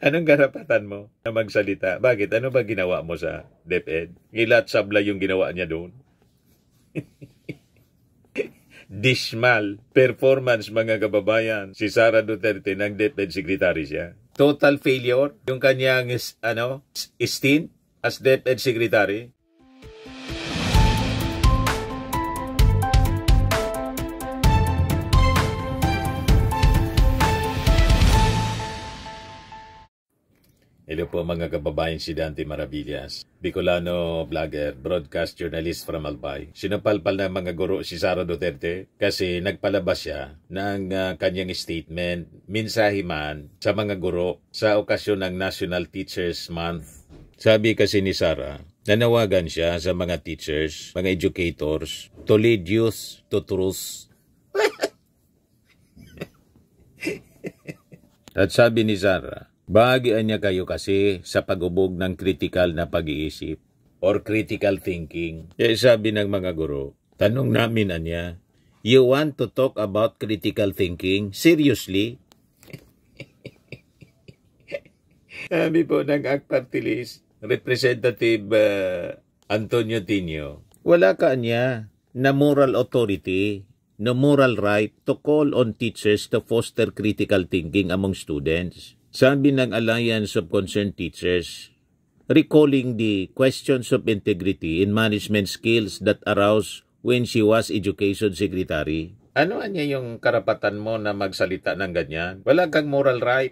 Anong karapatan mo na magsalita? Bakit? Ano ba ginawa mo sa DepEd? Ngilat sabla yung ginawa niya doon. Dismal performance, mga kababayan. Si Sara Duterte ng DepEd Secretary siya. Total failure yung kanyang stint as DepEd Secretary. Hello po mga kababayan, si Dante Maravillas, Bicolano vlogger, broadcast journalist from Albay. Sinapalpal ng mga guro si Sara Duterte kasi nagpalabas siya ng kanyang statement, mensahe man sa mga guro sa okasyon ng National Teachers Month. Sabi kasi ni Sara, nanawagan siya sa mga teachers, mga educators, to lead youth to truth. At sabi ni Sara, bahagian niya kayo kasi sa pag-ubog ng critical na pag-iisip or critical thinking. Kaya sabi ng mga guro, tanong namin niya, you want to talk about critical thinking? Seriously? Sabi po ng ACT Party List, Representative Antonio Tino, wala ka niya na moral authority, no moral right to call on teachers to foster critical thinking among students. Sabi ng Alliance of Concerned Teachers, recalling the questions of integrity in management skills that arose when she was Education Secretary. Ano niya yung karapatan mo na magsalita ng ganyan? Wala kang moral right.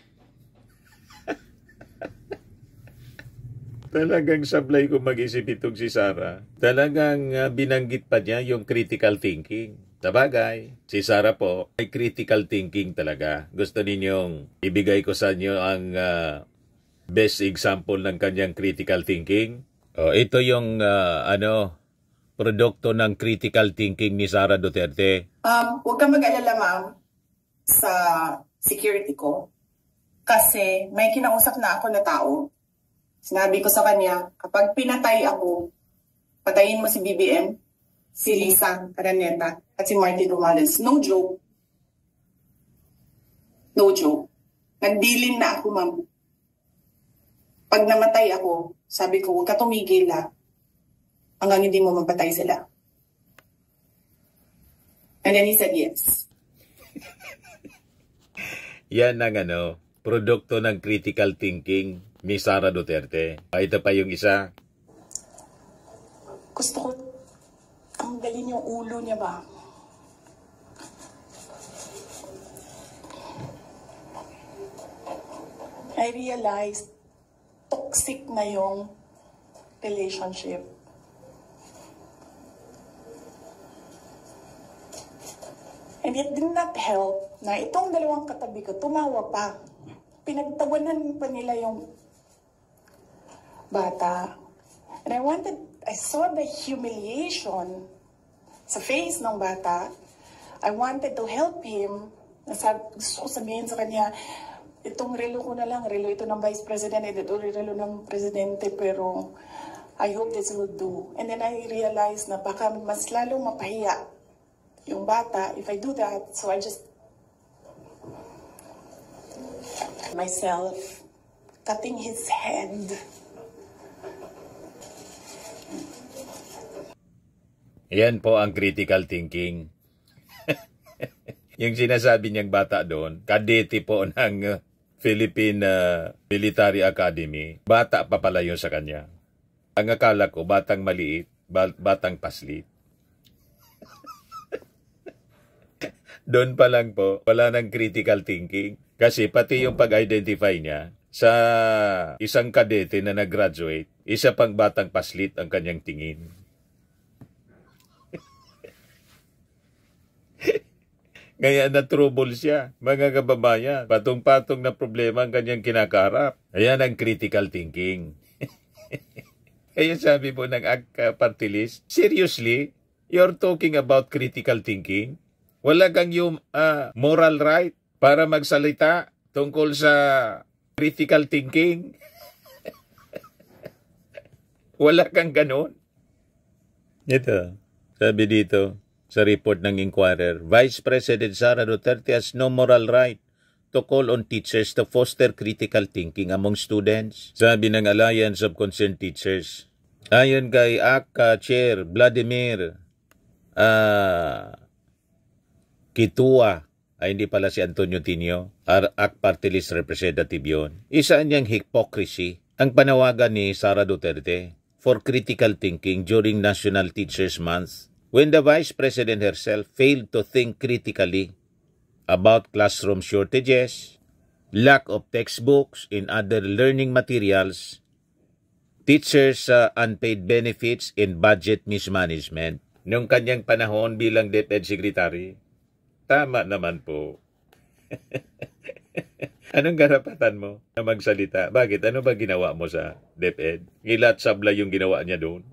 Talagang sablay ko mag-isip itong si Sara. Talagang binanggit pa niya yung critical thinking. Sabagay, si Sara po ay critical thinking talaga. Gusto ninyong ibigay ko sa inyo ang best example ng kanyang critical thinking? Ito yung produkto ng critical thinking ni Sara Duterte. Huwag kang mag-alala, ma'am, sa security ko. Kasi may kinausap na ako na tao. Sinabi ko sa kanya, kapag pinatay ako, patayin mo si BBM, si Lisa Araneta, at si Martin Romales. No joke. No joke. Nagdilin na ako, ma'am. Pag namatay ako, sabi ko, huwag ka tumigil hanggang hindi mo mapatay sila. And then he said yes. Yan ang produkto ng critical thinking ni Sara Duterte. Ito pa yung isa. Gusto ko tanggalin yung ulo niya ba? I realized toxic na yung relationship. And it did not help na itong dalawang katabi ko tumawa pa. Pinagtawanan pa nila yung bata. And I saw the humiliation sa face ng bata. I wanted to help him. Gusto ko sabihin sa kanya, itong relo ko na lang, relo ito ng Vice President, ito relo ng Presidente, pero I hope this will do. And then I realized na baka mas lalong mapahiya yung bata if I do that. So I just myself cutting his head. Yan po ang critical thinking. Yung sinasabi niyang bata doon, kadete po ng Philippine Military Academy. Bata pa pala yun sa kanya. Ang akala ko, batang maliit, batang paslit. Doon pa lang po, wala ng critical thinking. Kasi pati yung pag-identify niya sa isang kadete na nag-graduate, isa pang batang paslit ang kanyang tingin. Kaya na-trouble siya, mga kababayan. Patong-patong na problema ang kanyang kinakarap. Ayan ang critical thinking. Kaya sabi po ng ACT Party List, seriously, you're talking about critical thinking? Wala kang yung moral right para magsalita tungkol sa critical thinking? Wala kang ganon? Ito, sabi dito, sa report ng Inquirer, Vice President Sara Duterte has no moral right to call on teachers to foster critical thinking among students. Sabi ng Alliance of Concerned Teachers. Ayon kay ACA Chair Vladimir Kitua, ay hindi pala si Antonio Tinio, ACT Party List Representative yun. Isa niyang hypocrisy ang panawagan ni Sara Duterte for critical thinking during National Teachers Month when the Vice President herself failed to think critically about classroom shortages, lack of textbooks and other learning materials, teachers' unpaid benefits, and budget mismanagement. Noong kanyang panahon bilang DepEd Secretary, tama naman po. Anong karapatan mo na magsalita? Bakit? Ano ba ginawa mo sa DepEd? Ngilat sabla yung ginawa niya doon.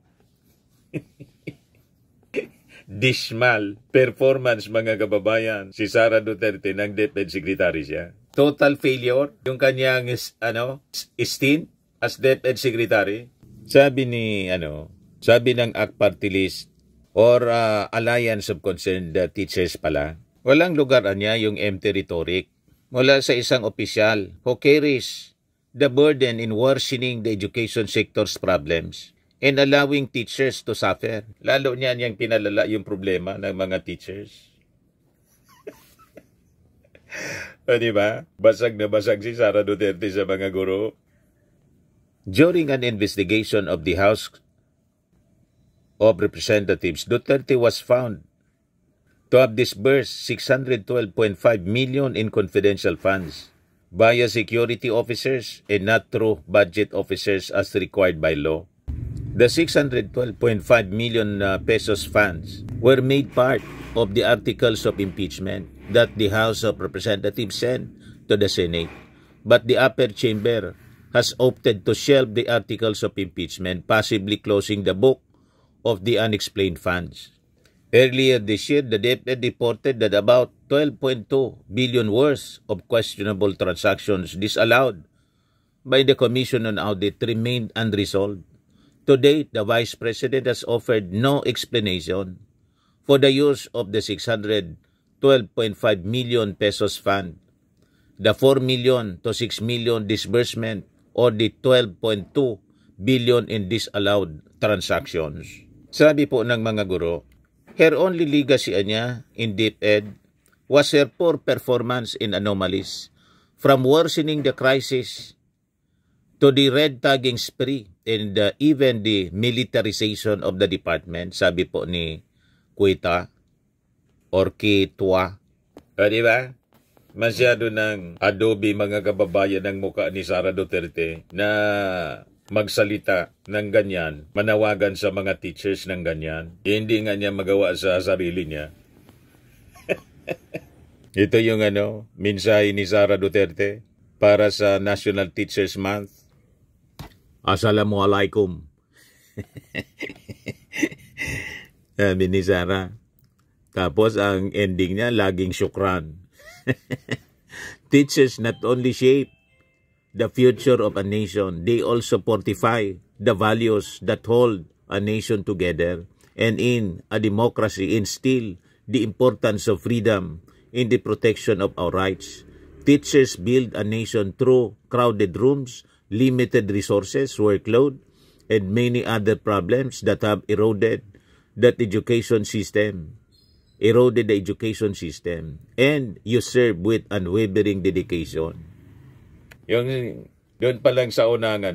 Dismal performance, mga kababayan. Si Sara Duterte ng DepEd Secretary siya. Total failure yung kanyang stint as DepEd Secretary. Sabi ng ACT Party List or Alliance of Concerned Teachers pala, walang lugar niya yung empty rhetoric mula sa isang opisyal who carries the burden in worsening the education sector's problems and allowing teachers to suffer. Lalo niya niyang pinalala yung problema ng mga teachers. O diba? Basag na basag si Sara Duterte sa mga guro. During an investigation of the House of Representatives, Duterte was found to have disbursed 612.5 million in confidential funds via security officers and not through budget officers as required by law. The 612.5 million pesos funds were made part of the articles of impeachment that the House of Representatives sent to the Senate, but the upper chamber has opted to shelve the articles of impeachment, possibly closing the book of the unexplained funds. Earlier this year, the DepEd reported that about 12.2 billion worth of questionable transactions disallowed by the Commission on Audit remained unresolved. To date, the Vice President has offered no explanation for the use of the 612.5 million pesos fund, the 4 million to 6 million disbursement, or the 12.2 billion in disallowed transactions. Sabi po ng mga guro, her only legacy niya in DepEd was her poor performance in anomalies, from worsening the crisis to the red tagging spree and even the militarization of the department, sabi po ni Kuita or Kitua. Di ba? Masyado ng adobe, mga kababayan, ng muka ni Sara Duterte na magsalita ng ganyan, manawagan sa mga teachers ng ganyan. Hindi nga niya magawa sa sarili niya. Ito yung mensahe ni Sara Duterte para sa National Teachers Month. Assalamualaikum. Sabi ni Sara. Tapos ang ending niya, laging syukran. Teachers not only shape the future of a nation, they also fortify the values that hold a nation together, and in a democracy instill the importance of freedom in the protection of our rights. Teachers build a nation through crowded rooms, limited resources, workload, and many other problems that have eroded the education system, and you serve with unwavering dedication. Yung doon pa lang sa unang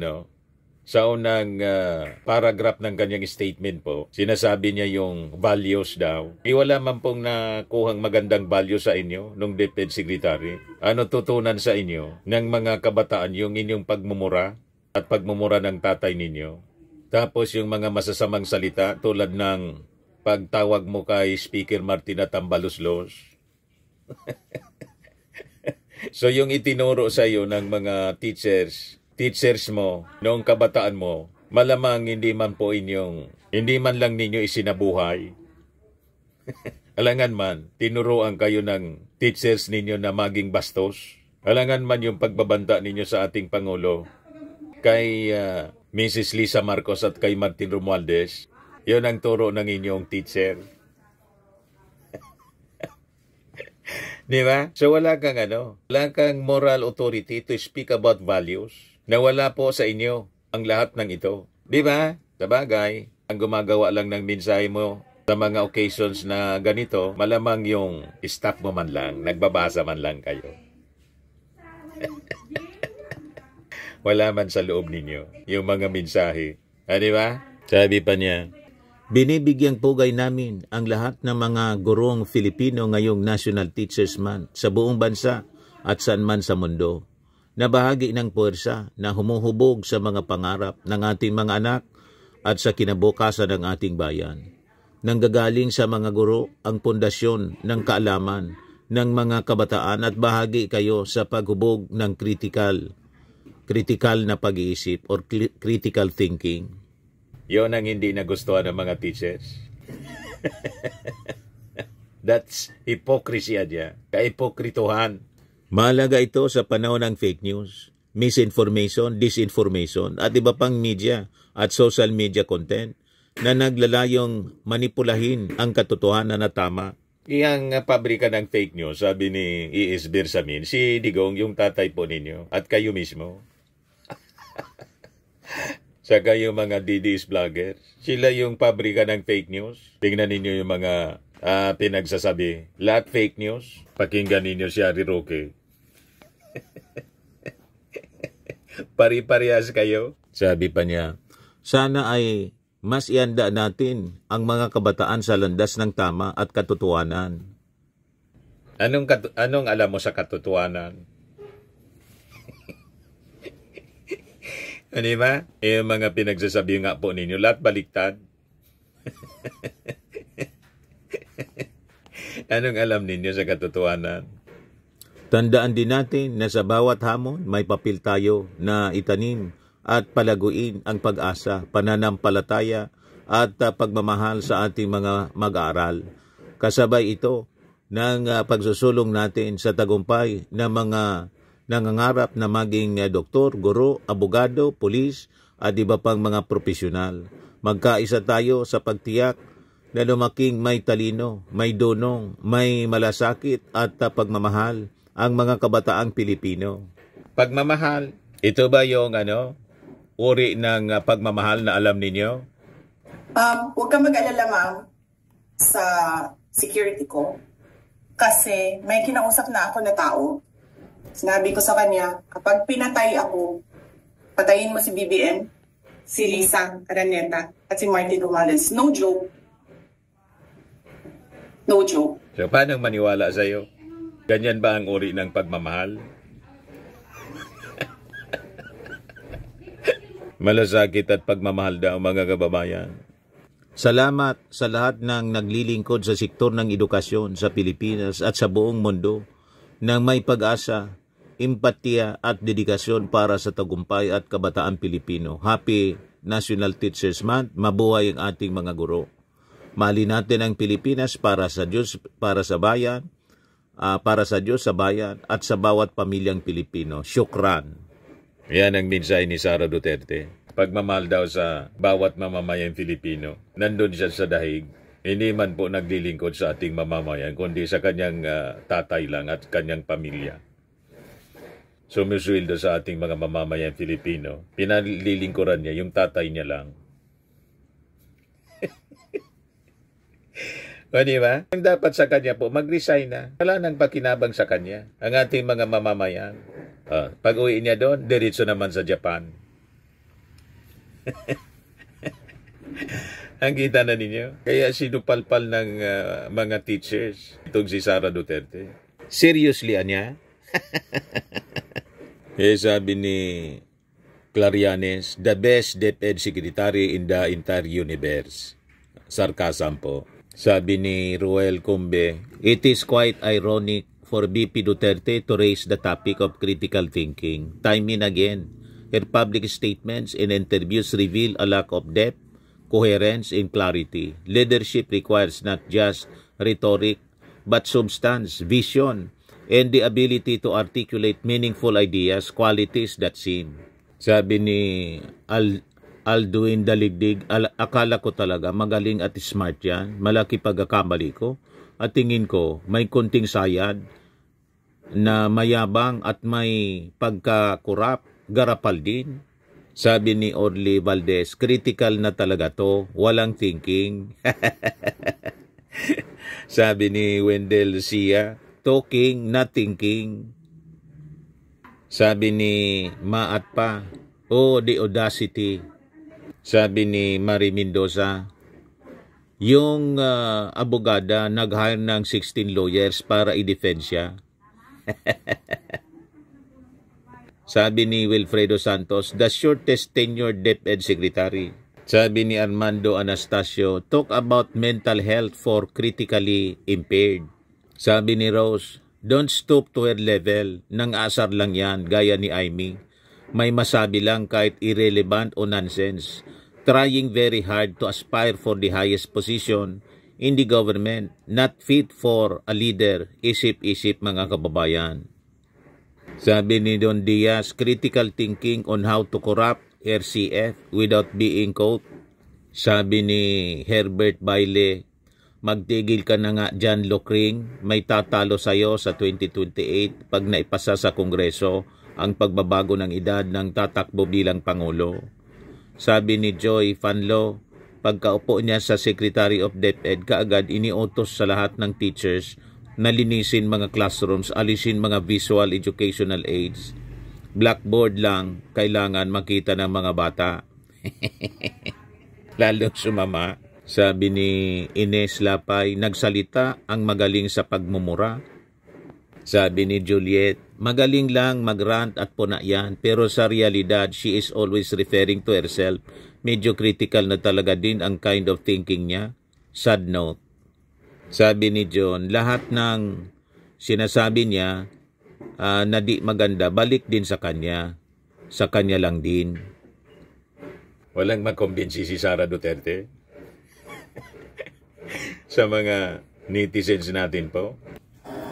paragraph ng kanyang statement po, sinasabi niya yung values daw. Wala man pong nakuhang magandang values sa inyo nung DepEd Secretary. Ano tutunan sa inyo ng mga kabataan yung inyong pagmumura at pagmumura ng tatay ninyo? Tapos yung mga masasamang salita tulad ng pagtawag mo kay Speaker Martina Tambaluslos. So yung itinuro sa iyo ng mga teachers mo, noong kabataan mo, malamang hindi man lang ninyo isinabuhay. Alangan man, tinuruan kayo ng teachers ninyo na maging bastos. Alangan man yung pagbabanta ninyo sa ating Pangulo, kay Mrs. Lisa Marcos at kay Martin Romualdez, yun ang turo ng inyong teacher. Di ba? So wala kang moral authority to speak about values na wala po sa inyo ang lahat ng ito. Di ba? Sabagay, ang gumagawa lang ng mensahe mo sa mga occasions na ganito, malamang yung staff mo man lang, nagbabasa man lang kayo. Wala man sa loob ninyo yung mga mensahe. Di ba? Sabi pa niya, binibigyang pugay namin ang lahat ng mga gurong Filipino ngayong National Teachers Month sa buong bansa at saan man sa mundo, na bahagi ng puwersa na humuhubog sa mga pangarap ng ating mga anak at sa kinabukasan ng ating bayan. Nanggagaling sa mga guro ang pundasyon ng kaalaman ng mga kabataan at bahagi kayo sa paghubog ng critical na pag-iisip or critical thinking. Yon ang hindi nagustuhan ng mga teachers. That's hypocrisy niya. Kaipokrituhan. Mahalaga ito sa panahon ng fake news, misinformation, disinformation at iba pang media at social media content na naglalayong manipulahin ang katotohanan na tama. Iyang pabrika ng fake news, sabi ni E.S. Bersamin, si Digong yung tatay po ninyo at kayo mismo. Saka yung mga DDS vlogger, sila yung pabrika ng fake news. Tingnan ninyo yung mga pinagsasabi. Lahat fake news. Pakinggan ninyo si Harry Roque. Pari-parehas kayo. Sabi pa niya, sana ay mas ianda natin ang mga kabataan sa landas ng tama at katotohanan. Anong alam mo sa katotohanan? Ano ba? Yung mga pinagsasabi nga po ninyo, lahat baliktad. Anong alam ninyo sa katotohanan? Tandaan din natin na sa bawat hamon, may papel tayo na itanim at palaguin ang pag-asa, pananampalataya at pagmamahal sa ating mga mag-aaral. Kasabay ito ng pagsusulong natin sa tagumpay ng mga nangangarap na maging doktor, guro, abogado, pulis at iba pang mga profesional. Magkaisa tayo sa pagtiyak na lumaking may talino, may dunong, may malasakit at pagmamahal ang mga kabataang Pilipino. Pagmamahal, ito ba yung uri ng pagmamahal na alam ninyo? Huwag kang mag-alala, ma'am, sa security ko. Kasi may kinausap na ako na tao. Sinabi ko sa kanya, kapag pinatay ako, patayin mo si BBM, si Lisa Araneta, at si Martin Romales. No joke. No joke. So, paano maniwala sa'yo? Ganyan ba ang uri ng pagmamahal? Malasakit at pagmamahal daw mga kababayan. Salamat sa lahat ng naglilingkod sa sektor ng edukasyon sa Pilipinas at sa buong mundo nang may pag-asa, empatiya at dedikasyon para sa tagumpay at kabataan Pilipino. Happy National Teachers Month. Mabuhay ang ating mga guro. Mahalin natin ang Pilipinas para sa Diyos, para sa bayan, para sa Diyos, sa bayan at sa bawat pamilyang Pilipino. Syukran. Yan ang mensahe ni Sara Duterte. Pagmamahal daw sa bawat mamamayang Pilipino. Nandun siya sa dahig. Hindi man po naglilingkod sa ating mamamayan, kundi sa kanyang tatay lang at kanyang pamilya. Sumusweldo sa ating mga mamamayang Pilipino. Pinalilingkuran niya yung tatay niya lang. O diba? Ang dapat sa kanya po, mag-resign na. Wala nang pakinabang sa kanya. Ang ating mga mamamayan. Pag uwi niya doon, diretso naman sa Japan. Ang kita na ninyo. Kaya sinupalpal ng mga teachers itong si Sara Duterte. Seriously, anya? Sabi ni Clarianes, the best DepEd secretary in the entire universe. Sarcasm po. Sabi ni Ruel Cumbe, it is quite ironic for VP Duterte to raise the topic of critical thinking. Time and again, her public statements and interviews reveal a lack of depth, coherence, and clarity. Leadership requires not just rhetoric, but substance, vision, and the ability to articulate meaningful ideas, qualities that seem. Sabi ni Alduin Daligdig, akala ko talaga magaling at smart yan. Malaki pagkakamali ko. At tingin ko, may konting sayad na mayabang at may pagkakurap, garapal din. Sabi ni Orly Valdez, critical na talaga to, walang thinking. Sabi ni Wendell Sia, talking, not thinking. Sabi ni Maat pa, oh, the audacity. Sabi ni Marie Mendoza, yung abogada nag-hire ng 16 lawyers para i-defend siya. Sabi ni Wilfredo Santos, the shortest tenured DepEd secretary. Sabi ni Armando Anastasio, talk about mental health for critically impaired. Sabi ni Rose, don't stoop to her level. Nang asar lang yan, gaya ni Amy. May masabi lang kahit irrelevant o nonsense. Trying very hard to aspire for the highest position in the government. Not fit for a leader. Isip-isip mga kababayan. Sabi ni Don Diaz, critical thinking on how to corrupt RCF without being caught. Sabi ni Herbert Baile, magtigil ka na nga dyan, Lokring. May tatalo sa'yo sa 2028 pag naipasa sa Kongreso ang pagbabago ng edad ng tatakbo bilang Pangulo. Sabi ni Joy Fanlo, pagkaupo niya sa Secretary of DepEd, kaagad iniutos sa lahat ng teachers na linisin mga classrooms, alisin mga visual educational aids. Blackboard lang, kailangan makita ng mga bata. Lalong sumama. Sabi ni Ines Lapay, nagsalita ang magaling sa pagmumura. Sabi ni Juliet, magaling lang mag-rant at puna yan, pero sa realidad, she is always referring to herself. Medyo critical na talaga din ang kind of thinking niya. Sad note. Sabi ni John, lahat ng sinasabi niya na di maganda, balik din sa kanya. Sa kanya lang din. Walang makumbinsi si Sara Duterte sa mga netizens natin po.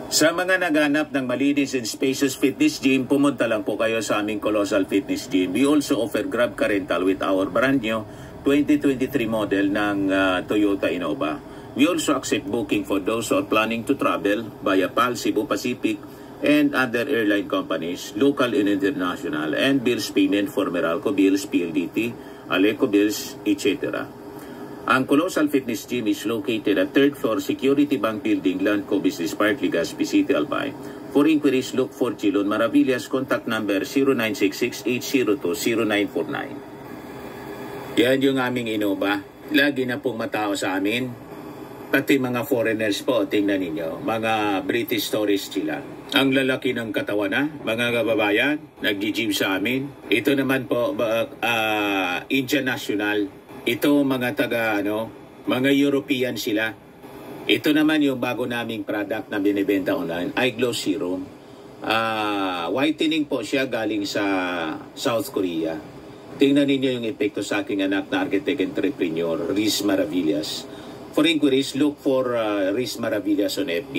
Sa mga naghanap ng malinis and spacious fitness gym, pumunta lang po kayo sa aming Colossal Fitness Gym. We also offer Grab Car Rental with our brand new 2023 model ng Toyota Innova. We also accept booking for those who are planning to travel via PAL, Cebu Pacific, and other airline companies, local and international, and bills payment for Meralco Bills, PLDT, Aleco Bills, etc. Ang Colossal Fitness Gym is located at 3rd floor Security Bank Building, Landco Business Park, Legazpi City, Albay. For inquiries, look for Chilon Maravillas. Contact number 0966-802-0949. Yan yung aming Innova. Lagi na pong matao sa amin. Pati mga foreigners po, tingnan ninyo. Mga British tourists sila. Ang lalaki ng katawan na, mga kababayan, nag-gym sa amin. Ito naman po, Indian National. Ito mga mga European sila. Ito naman yung bago naming product na binibenta online, Eye Glow Serum. Whitening po siya galing sa South Korea. Tingnan ninyo yung epekto sa aking anak na architect entrepreneur, Riz Maravillas. For inquiries, look for Riz Maravillas on FB.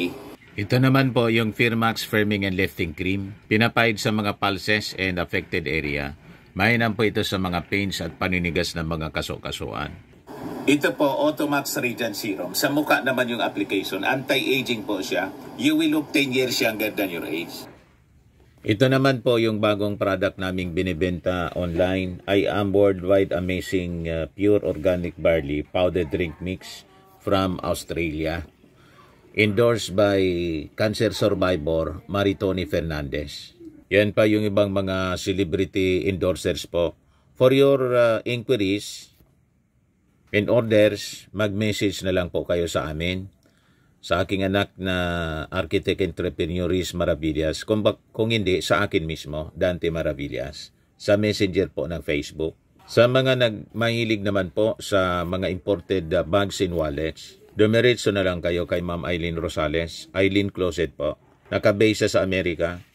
Ito naman po yung Firmax Firming and Lifting Cream. Pinapahid sa mga pulses and affected area. Mainam po ito sa mga pains at paninigas ng mga kaso-kasuan. Ito po, Automax Radiant Serum. Sa mukha naman yung application. Anti-aging po siya. You will look 10 years younger than your age. Ito naman po yung bagong product naming binibenta online. I am worldwide amazing pure organic barley powdered drink mix from Australia. Endorsed by cancer survivor Maritoni Fernandez. Yan pa yung ibang mga celebrity endorsers po. For your inquiries and orders, mag-message na lang po kayo sa amin. Sa aking anak na architect entrepreneur Riz Maravillas. Kung hindi, sa akin mismo, Dante Maravillas. Sa messenger po ng Facebook. Sa mga mahilig naman po sa mga imported bags and wallets, dumiretso na lang kayo kay Ma'am Eileen Rosales. Eileen Closet po. Nakabase sa Amerika.